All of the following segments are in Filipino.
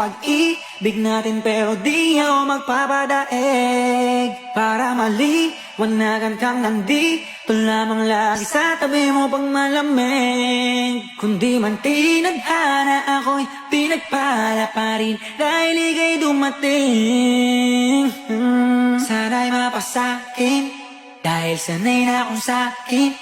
pag-ibig natin, pero di ako magpapadaig. Para maliwanagan kang nandito lamang lagi sa tabi mo pag malamig. Kundi man tinadhana, ako'y pinagpala pa rin dahil ika'y dumating. Sana'y mapasakin dahil sanay na akong sakin.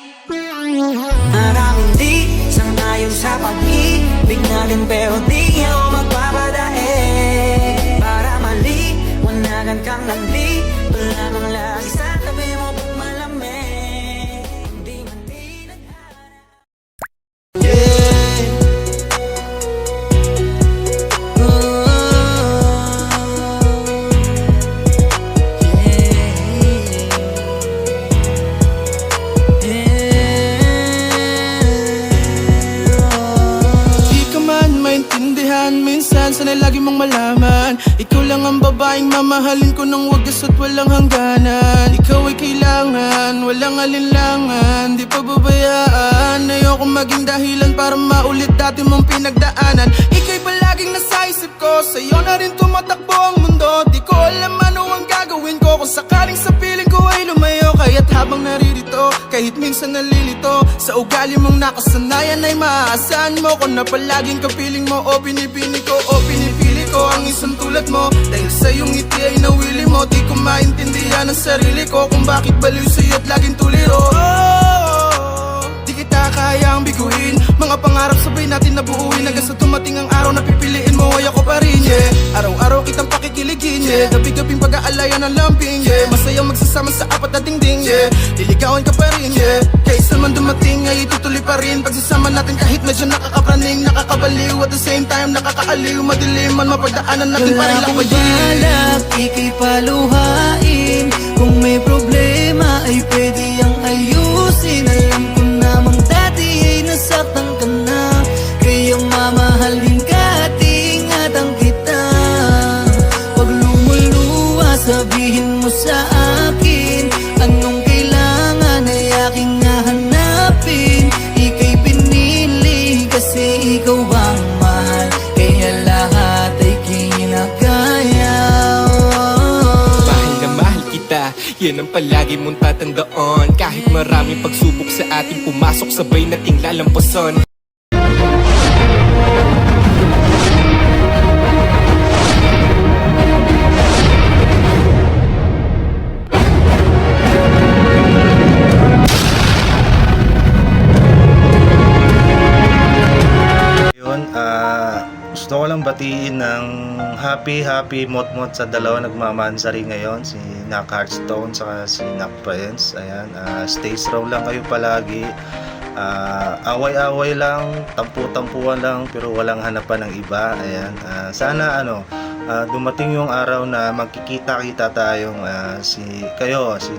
Maraming di sangayon sa pag-ibig natin, pero di ako magpapadaig. Para maliwanagan kang nandito lamang lagi sa tabi mo pag malamig. Hindi man tinadhana. Minsan sana'y lagi mong malaman, ikaw lang ang babaeng mamahalin ko ng wagas at walang hangganan. Ikaw ay kailangan, walang alinlangan, di pa babayaan. Ayoko maging dahilan para maulit dati mong pinagdaanan. Ika'y palaging nasa isip ko, sa'yo na rin tumatakbo ang mundo. Di ko alam ano ang gagawin ko kung sakaling sa piling ko ay lumayo. Kaya't habang naririto, kahit minsan nalilito, sa ugali mong nakasanayan ay maaasahan mo ko na palaging kapiling mo o pinipili ko o pinipili ko ang isang tulad mo. Dahil sa iyong ngiti ay nawili mo, di ko maintindihan ang sarili ko kung bakit baliw sa'yo at laging tuliro. Di kita kayang biguin, mga pangarap sabay natin nabuuin. Hanggang sa tumating ang araw na pipiliin mo ay ako pa rin, yeah. Araw-araw kitang pakikiligin, yeah. Gabi-gabing pag-aalayan ng lambing, yeah. Masayang magsasama sa apat na dingding, yeah. Liligawan ka pa rin, yeah. Kaysa man dumating ay itutuloy pa rin pagsasama natin kahit medyo nakakapraning, nakakabaliw. At the same time nakakaaliw, madilim man mapagdaanan natin pa rin lakbayin. Balak, ika'y paluhain. Kung may problema ay pwede ang ayusin. Alam ko namang dati ay nasaktan ka na, kaya mamahalin ka at ingatan kita. Pag lumuluha, sabihin mo sa akin anong kailangan ay aking hahanapin. Ika'y pinili kasi ikaw ang mahal, kaya lahat ay kinakaya. Mahal na mahal kita, yan ang palagi mong tatandaan. Kahit maraming pagsubok sa ating pumasok, sabay nating lalampasan. Gusto ko lang batiin ng happy mot-mot sa dalawa nagmamansari ngayon, si Nak Hearthstone saka si Nak Prince. Ayan, stay strong lang kayo palagi. Away-away lang, tampu-tampuan lang, pero walang hanapan ng iba. Ayan, sana dumating yung araw na magkikita-kita tayong si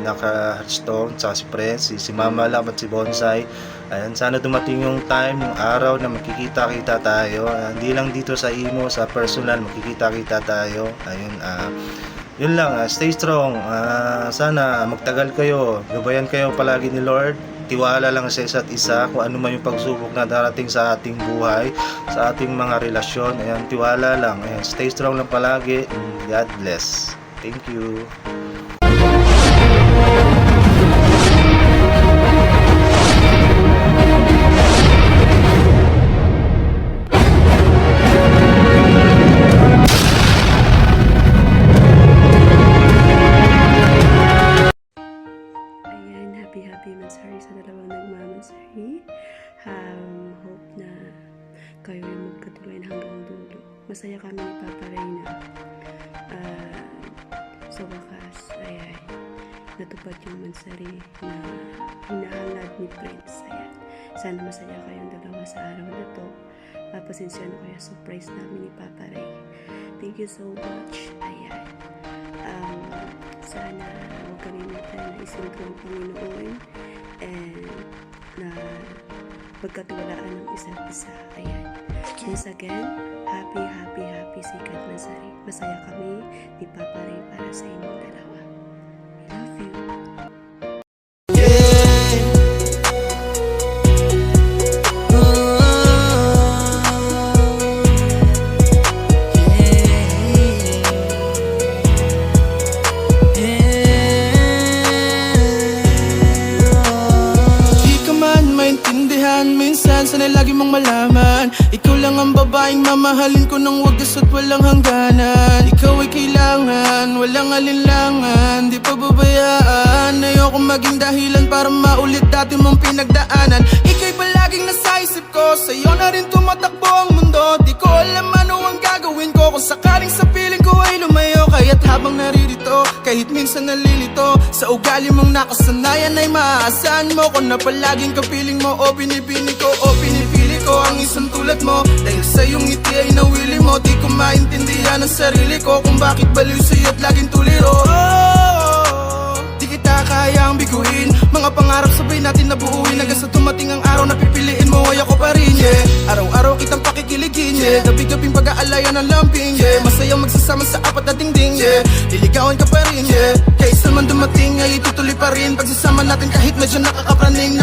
Nak Hearthstone saka si Prince, si Mama Love at si Bonsai. Ayan, sana dumating yung time, yung araw na magkikita-kita tayo. Hindi lang dito sa imo, sa personal, magkikita-kita tayo. Ayun, yun lang, stay strong. Sana magtagal kayo, gabayan kayo palagi ni Lord. Tiwala lang sa isa't isa kung ano man yung pagsubok na darating sa ating buhay, sa ating mga relasyon. Ayan, tiwala lang. Ayan, stay strong lang palagi. God bless. Thank you. Happy Mansari sa dalawang nagmamansari. Hope na kayo yung magkatuloy na hanggang dulo. Masaya kami ni Papa Reyna. Sa wakas ay natupad yung mansari na hinahangad ni Prince. Ayan. Sana masaya kayong dalawa sa araw na to. Pasensya na kaya surprise namin ni Papa Ray. Thank you so much. Ayan. Sana huwag kalimutan na isingko ang Panginoon and na pagkatiwalaan ng isa't isa. Ayan. Once again, happy Sikat Mansari. Masaya kami ni Papa Ray para sa inyong dalawa. I love you. mong malaman, ikaw lang ang babaeng mamahalin ko ng wagas at walang hangganan. Ikaw ay kailangan, walang alinlangan, di pa babayaan. Ayoko maging dahilan para maulit dati mong pinagdaanan. Ika'y palaging nasa isip ko, sa'yo na rin tumatakbo ang mundo. Di ko alam ano ang gagawin ko kung sakaling sa piling ko ay lumayo. Kaya't habang naririto, kahit minsan nalilito, sa ugali mong nakasanayan ay maaasahan mo ko na palaging kapiling mo. O pinipili ko, o pinipili ko ang isang tulad mo. Dahil sa iyong ngiti ay nawili mo, di ko maintindihan ang sarili ko kung bakit baliw sa'yo at laging tuliro. Di kita kayang biguin, mga pangarap sabay natin nabuuin. Hanggang sa tumating ang araw na pipiliin mo ay ako pa rin, yeah. Araw-araw kitang pakikiligin, yeah. Gabi-gabing pag-aalayan ng lambing, yeah. Masaya magsasama sa apat na dingding, yeah. Liligawan ka pa rin, yeah. Kaysa man dumating ay itutuloy pa rin pagsasama natin kahit medyo nakakapraning.